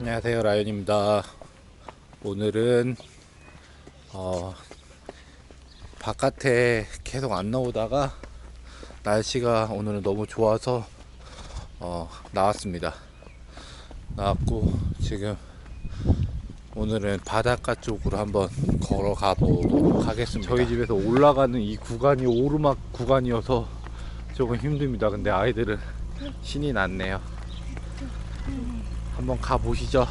안녕하세요, 라이언입니다. 오늘은 바깥에 계속 안 나오다가 날씨가 오늘은 너무 좋아서 나왔습니다. 나왔고 지금 오늘은 바닷가 쪽으로 한번 걸어가 보도록 하겠습니다. 저희 집에서 올라가는 이 구간이 오르막 구간이어서 조금 힘듭니다. 근데 아이들은 신이 났네요. 한번 가보시죠.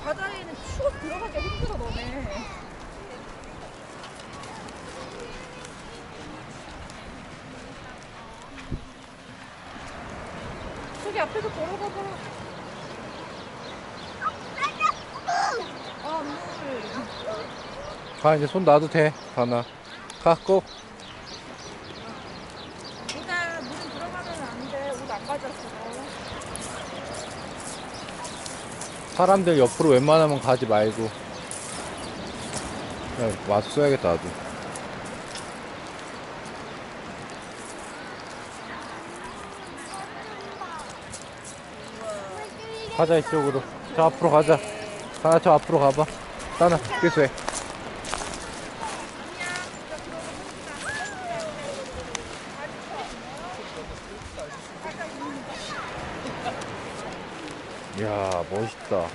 바다에는 추워 들어가기 힘들어 너네. 저기 앞에서 걸어가 봐. 아, 물. 가, 이제 손 놔도 돼. 가나. 가, 꼭. 일단 물은 들어가면 안 돼. 옷 안 가졌어. 사람들 옆으로 웬만하면 가지 말고. 그냥 와서 써야겠다, 나도. 가자, 이쪽으로. 저 앞으로 가자. 가나, 저 앞으로 가봐. 따나, 계수해. 이야, 멋있다.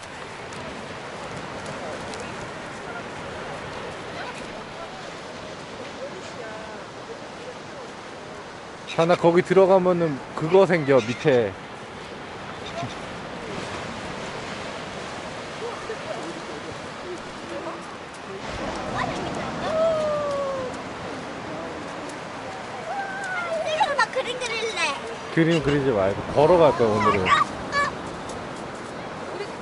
샤나, 거기 들어가면은 그거 생겨, 밑에. 나 그림 그릴래. 그림 그리지 말고 걸어갈 거야, 오늘은. 우리 그려.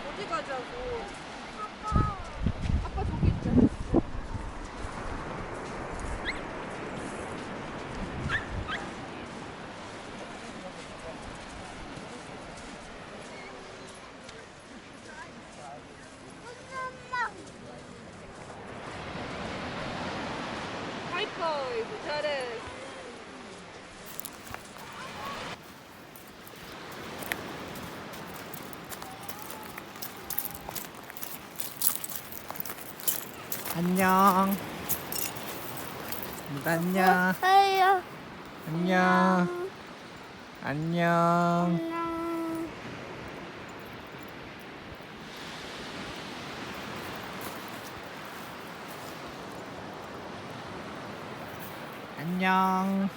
어디 가자고? 아빠 저기 있잖아. 하이파이브 잘해. 안녕. 안녕. 아야. 안녕. 안녕. 안녕.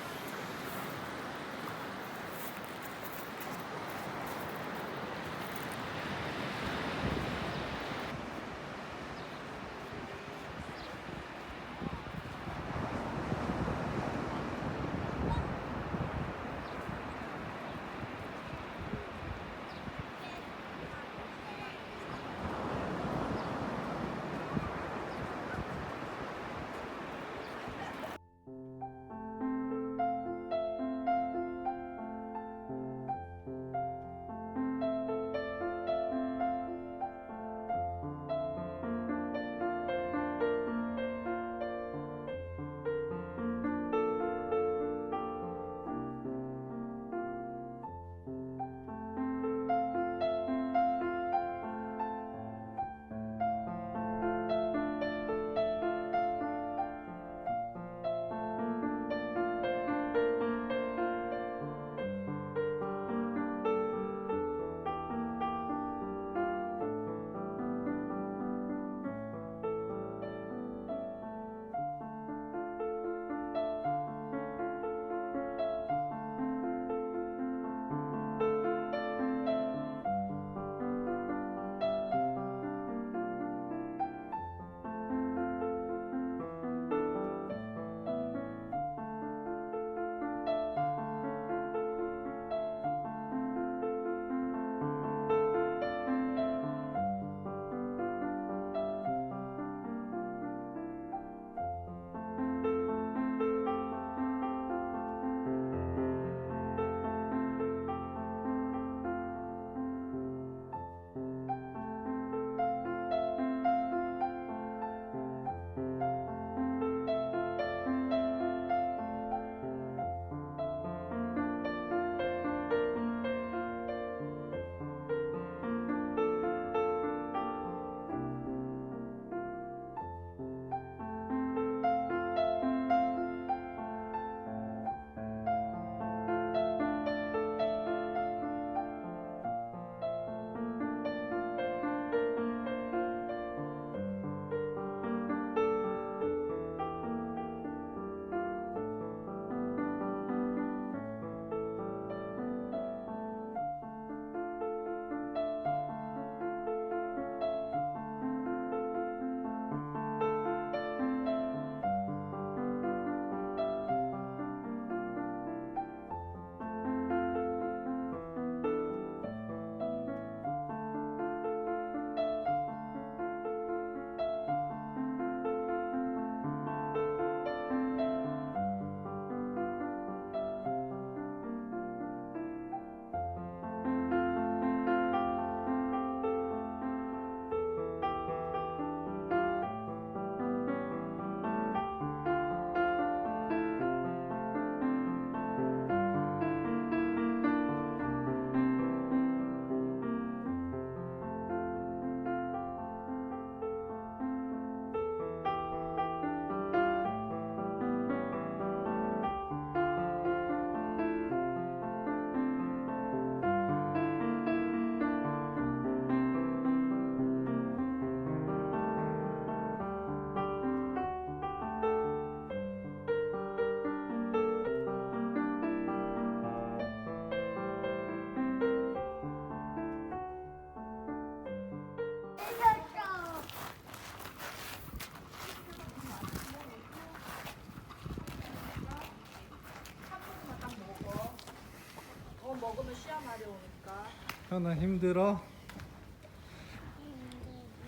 시야 마려우니까. 현아 힘들어?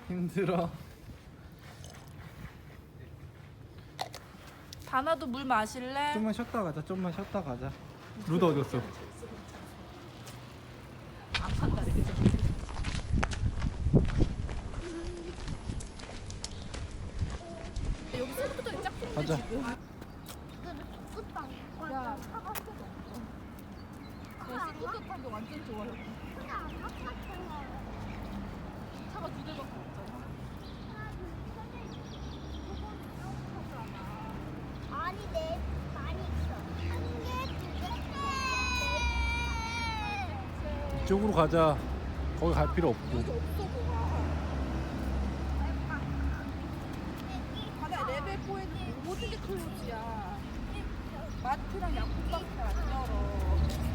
힘들어? 다나도 물 마실래? 좀만 쉬었다 가자. 좀만 쉬었다 가자. 루드 어디였어? 안 판다 이렇게. 여기 스쿠터리 짝꿍데 가자. 지금. 끝빵. 야, 차가 없어. 야, 스쿠터 타기 완전 좋아요. 차가 2대밖에 없잖아. 아니 내 많이 있어. 한 개, 두 개. 이쪽으로 가자. 거기 갈 필요 없고. 여기 없어 뭐가. 바다 레벨 4에는 모든 게 클로즈야. 마트랑 약국밖에 안 열어.